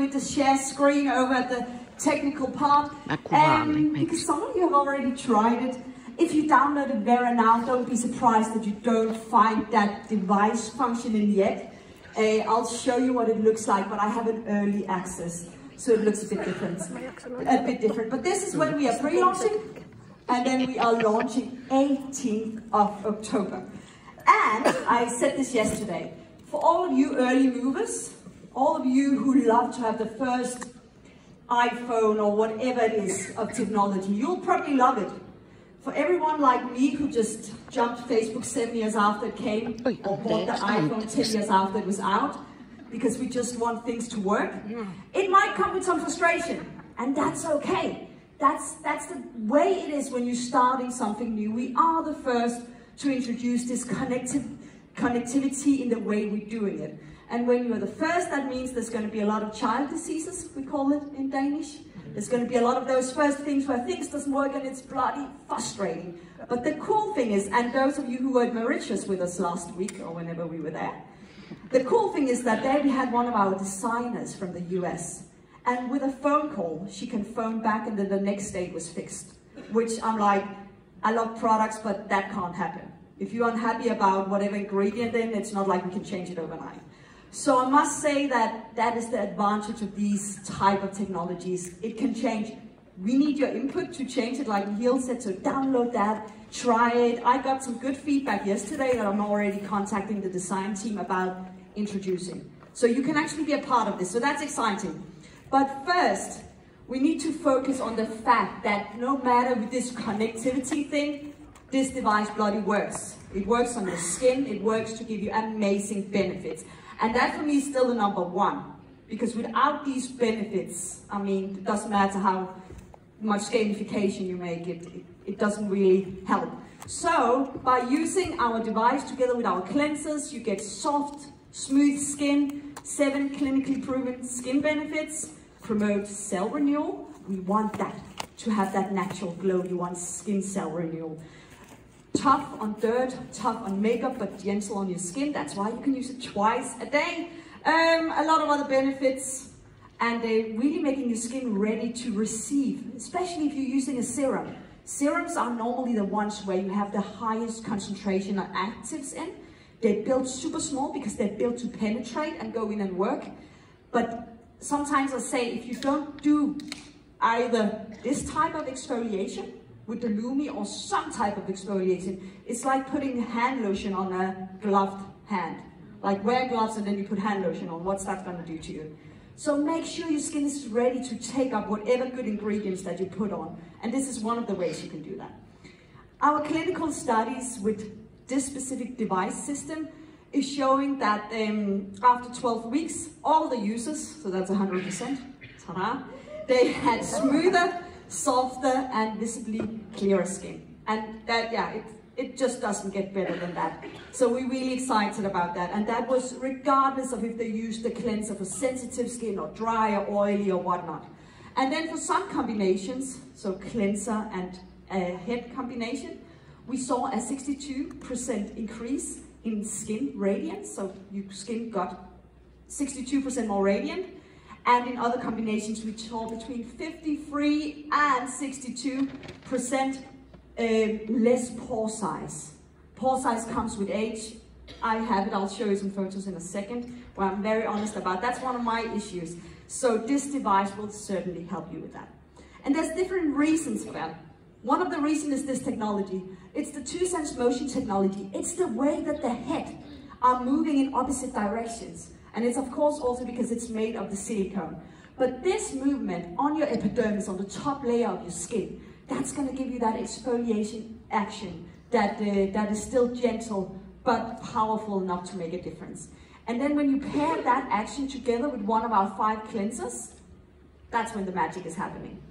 with the share screen over at the technical part. Because some of you have already tried it. If you downloaded Vera now, don't be surprised that you don't find that device functioning yet. I'll show you what it looks like, but I have an early access, so it looks a bit different. But this is when we are pre-launching, and then we are launching 18th of October. And I said this yesterday, for all of you early movers, all of you who love to have the first iPhone or whatever it is of technology, you'll probably love it. For everyone like me who just jumped Facebook 7 years after it came, or bought the iPhone 10 years after it was out, because we just want things to work, it might come with some frustration, and that's okay. That's the way it is when you're starting something new. We are the first to introduce this connectivity in the way we're doing it. And when you're the first, that means there's going to be a lot of child diseases, we call it in Danish. There's going to be a lot of those first things where things doesn't work and it's bloody frustrating. But the cool thing is, and those of you who were at Mauritius with us last week or whenever we were there, the cool thing is that there we had one of our designers from the US. And with a phone call, she can phone back and then the next day it was fixed. Which I'm like, I love products, but that can't happen. If you're unhappy about whatever ingredient in, it's not like we can change it overnight. So I must say that that is the advantage of these type of technologies. It can change. We need your input to change it, like Michiel said, so download that, try it. I got some good feedback yesterday that I'm already contacting the design team about introducing. So you can actually be a part of this, so that's exciting. But first, we need to focus on the fact that no matter with this connectivity thing, this device bloody works. It works on your skin, it works to give you amazing benefits. And that for me is still the number one, because without these benefits, I mean, it doesn't matter how much gamification you make, it doesn't really help. So by using our device together with our cleansers, you get soft, smooth skin, 7 clinically proven skin benefits, promote cell renewal. We want that, to have that natural glow. You want skin cell renewal. Tough on dirt, tough on makeup, but gentle on your skin. That's why you can use it twice a day. A lot of other benefits, and they're really making your skin ready to receive, especially if you're using a serum. Serums are normally the ones where you have the highest concentration of actives in. They're built super small because they're built to penetrate and go in and work. But sometimes I say, if you don't do either this type of exfoliation with the Lumi or some type of exfoliation, it's like putting hand lotion on a gloved hand. Like wear gloves and then you put hand lotion on. What's that going to do to you? So make sure your skin is ready to take up whatever good ingredients that you put on. And this is one of the ways you can do that. Our clinical studies with this specific device system is showing that after 12 weeks, all the users, so that's 100%, ta-da, they had smoother, softer and visibly clearer skin. And that, yeah, it just doesn't get better than that. So we're really excited about that. And that was regardless of if they used the cleanser for sensitive skin or dry or oily or whatnot. And then for some combinations, so cleanser and head combination, we saw a 62% increase in skin radiance. So your skin got 62% more radiant. And in other combinations, we saw between 53 and 62% less pore size. Pore size comes with age. I have it, I'll show you some photos in a second, where I'm very honest about. That's one of my issues. So this device will certainly help you with that. And there's different reasons for that. One of the reasons is this technology. It's the 2-sense motion technology. It's the way that the head are moving in opposite directions. And it's of course also because it's made of the silicone. But this movement on your epidermis, on the top layer of your skin, that's going to give you that exfoliation action that is still gentle but powerful enough to make a difference. And then when you pair that action together with one of our 5 cleansers, that's when the magic is happening.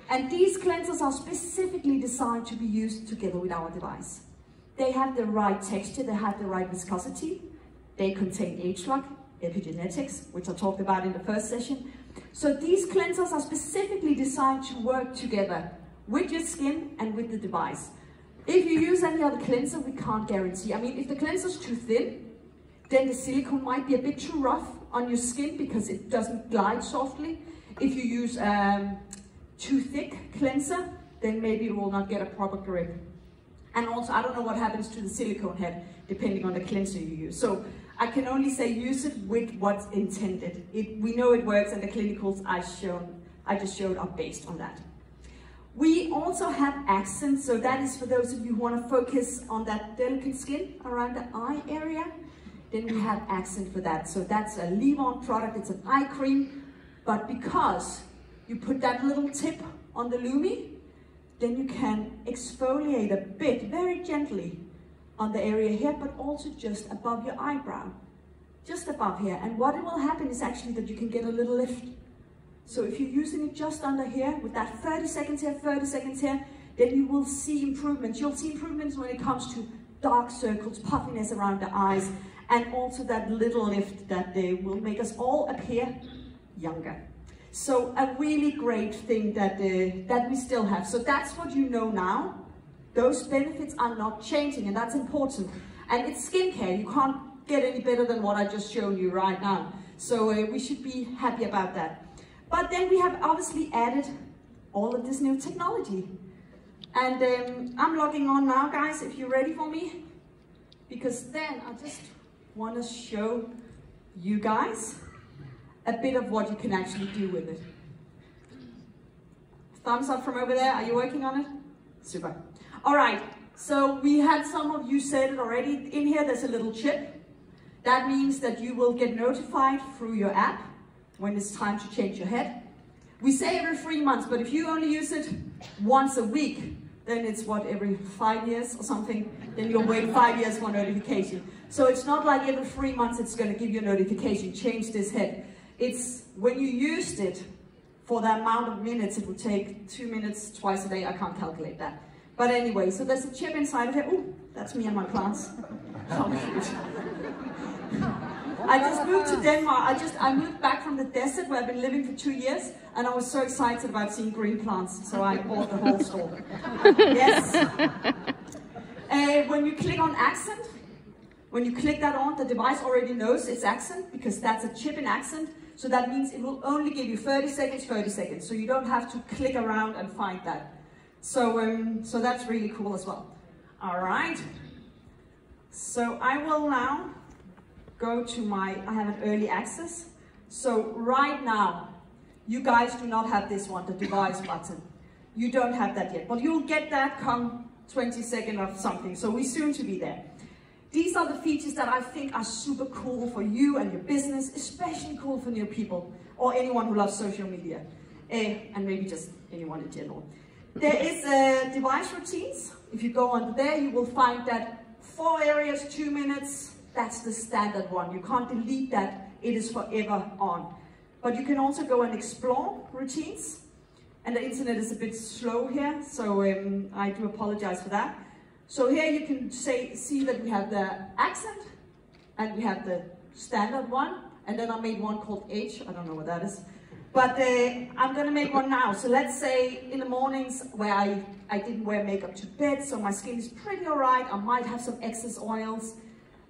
And these cleansers are specifically designed to be used together with our device. They have the right texture, they have the right viscosity, they contain age lock, epigenetics, which I talked about in the first session. So these cleansers are specifically designed to work together with your skin and with the device. If you use any other cleanser, we can't guarantee. I mean, if the cleanser is too thin, then the silicone might be a bit too rough on your skin because it doesn't glide softly. If you use too thick cleanser, then maybe it will not get a proper grip. And also, I don't know what happens to the silicone head depending on the cleanser you use. So I can only say use it with what's intended. We know it works, and the clinicals I just showed are based on that. We also have accents, so that is for those of you who want to focus on that delicate skin around the eye area. Then we have accent for that. So that's a leave-on product, it's an eye cream, but because you put that little tip on the Lumi, then you can exfoliate a bit, very gently, on the area here, but also just above your eyebrow, just above here. And what will happen is actually that you can get a little lift. So if you're using it just under here, with that 30 seconds here, 30 seconds here, then you will see improvements. You'll see improvements when it comes to dark circles, puffiness around the eyes, and also that little lift that will make us all appear younger. So a really great thing that we still have. So that's what you know now. Those benefits are not changing, and that's important. And it's skincare. You can't get any better than what I just showed you right now. So we should be happy about that. But then we have obviously added all of this new technology. And I'm logging on now, guys, if you're ready for me. Because then I just want to show you guys a bit of what you can actually do with it. Thumbs up from over there. Are you working on it? Super. All right, so we had some of you said it already. In here, there's a little chip. That means that you will get notified through your app when it's time to change your head. We say every 3 months, but if you only use it once a week, then it's what, every 5 years or something? Then you'll wait 5 years for a notification. So it's not like every 3 months it's going to give you a notification, change this head. It's when you used it for the amount of minutes, it will take 2 minutes twice a day. I can't calculate that. But anyway, so there's a chip inside of here. Ooh, that's me and my plants. Oh, cute. I just moved to Denmark. I moved back from the desert where I've been living for 2 years, and I was so excited about seeing green plants, so I bought the whole store. Yes. When you click on accent, when you click that on, the device already knows it's accent because that's a chip in accent. So that means it will only give you 30 seconds, 30 seconds. So you don't have to click around and find that. So that's really cool as well. All right. So I will now go to I have an early access. So right now, you guys do not have this one, the device button. You don't have that yet, but you'll get that come 22nd or something. So we're soon to be there. These are the features that I think are super cool for you and your business, especially cool for new people or anyone who loves social media, and maybe just anyone in general. There is device routines. If you go under there, you will find that 4 areas, 2 minutes, that's the standard one. You can't delete that. It is forever on. But you can also go and explore routines. And the internet is a bit slow here, so I do apologize for that. So here you can see that we have the accent, and we have the standard one, and then I made one called H, I don't know what that is. But I'm gonna make one now. So let's say in the mornings where I didn't wear makeup to bed, so my skin is pretty all right, I might have some excess oils,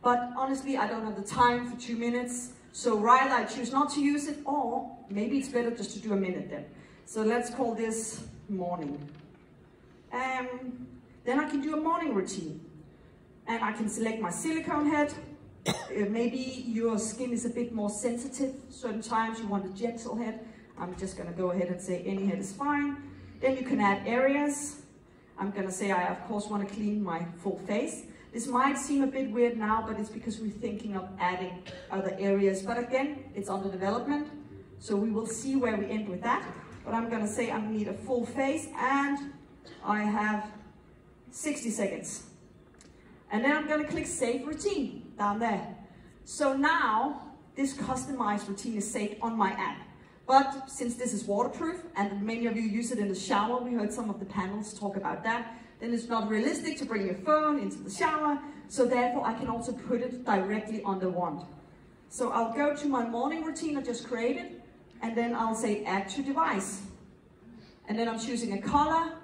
but honestly, I don't have the time for 2 minutes. So rather I choose not to use it, or maybe it's better just to do a minute then. So let's call this morning. Then I can do a morning routine. And I can select my silicone head. Maybe your skin is a bit more sensitive. Certain times you want a gentle head. I'm just gonna go ahead and say any head is fine. Then you can add areas. I'm gonna say I of course wanna clean my full face. This might seem a bit weird now, but it's because we're thinking of adding other areas. But again, it's under development. So we will see where we end with that. But I'm gonna say I need a full face, and I have 60 seconds. And then I'm gonna click Save Routine down there. So now this customized routine is saved on my app. But since this is waterproof, and many of you use it in the shower, we heard some of the panels talk about that, then it's not realistic to bring your phone into the shower. So therefore I can also put it directly on the wand. So I'll go to my morning routine I just created, and then I'll say Add to Device. And then I'm choosing a color.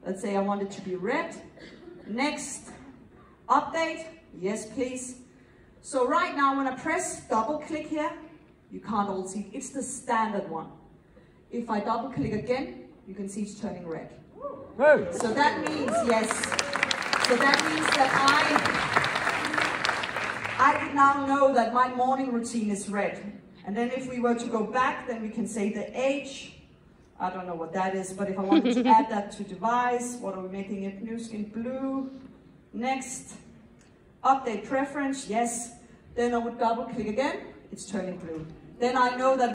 Let's say I want it to be red. Next, update, yes please. So right now when I press double click here, You can't all see. It's the standard one. If I double click again, you can see it's turning red. Whoa. So that means, yes, so that means that I now know that my morning routine is red. And then if we were to go back, then we can say the age. I don't know what that is, but if I wanted to add that to device, what are we making it? New skin blue. Next. Update preference, yes. Then I would double click again, it's turning blue. Then I know that